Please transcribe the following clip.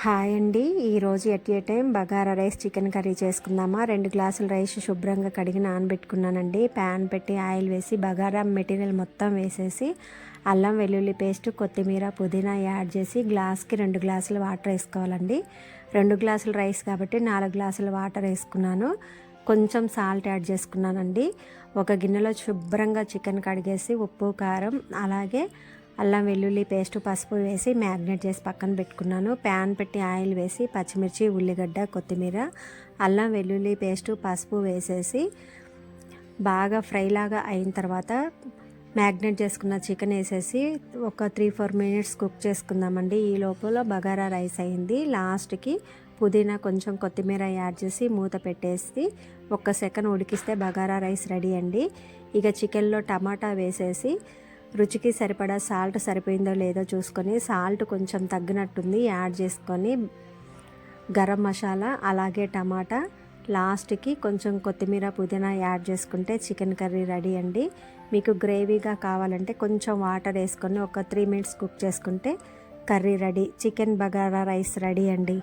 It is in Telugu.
హాయ్ అండి. ఈరోజు at a time bagara rice chicken curry చేసుకుందామా. 2 గ్లాసుల రైస్ శుభ్రంగా కడిగి నానబెట్టుకున్నానండి. ప్యాన్ పెట్టి ఆయిల్ వేసి బగారా మెటీరియల్ మొత్తం వేసేసి అల్లం వెల్లుల్లి పేస్ట్, కొత్తిమీర, పుదీనా యాడ్ చేసి గ్లాస్కి 2 గ్లాసుల వాటర్ వేసుకోవాలండి. 2 గ్లాసుల రైస్ కాబట్టి 4 గ్లాసుల వాటర్ వేసుకున్నాను. కొంచెం సాల్ట్ యాడ్ చేసుకున్నానండి. ఒక గిన్నెలో శుభ్రంగా చికెన్ కడిగేసి ఉప్పు, కారం, అలాగే అల్లం వెల్లుల్లి పేస్ట్, పసుపు వేసి మ్యాగ్నేట్ చేసి పక్కన పెట్టుకున్నాను. ప్యాన్ పెట్టి ఆయిల్ వేసి పచ్చిమిర్చి, ఉల్లిగడ్డ, కొత్తిమీర, అల్లం వెల్లుల్లి పేస్టు, పసుపు వేసేసి బాగా ఫ్రైలాగా అయిన తర్వాత మ్యాగ్నేట్ చేసుకున్న చికెన్ వేసేసి ఒక 3-4 మినిట్స్ కుక్ చేసుకుందామండి. ఈ లోపల బగారా రైస్ అయింది. లాస్ట్కి పుదీనా, కొంచెం కొత్తిమీర యాడ్ చేసి మూత పెట్టేసి 1 సెకండ్ ఉడికిస్తే బగారా రైస్ రెడీ అండి. ఇక చికెన్లో టమాటా వేసేసి రుచికి సరిపడా సాల్ట్ సరిపోయిందో లేదో చూసుకొని, సాల్ట్ కొంచెం తగ్గినట్టుంది యాడ్ చేసుకొని, గరం మసాలా అలాగే టమాటా, లాస్ట్కి కొంచెం కొత్తిమీర, పుదీనా యాడ్ చేసుకుంటే చికెన్ కర్రీ రెడీ అండి. మీకు గ్రేవీగా కావాలంటే కొంచెం వాటర్ వేసుకొని ఒక 3 మినిట్స్ కుక్ చేసుకుంటే curry ready. Chicken bagara rice ready అండి.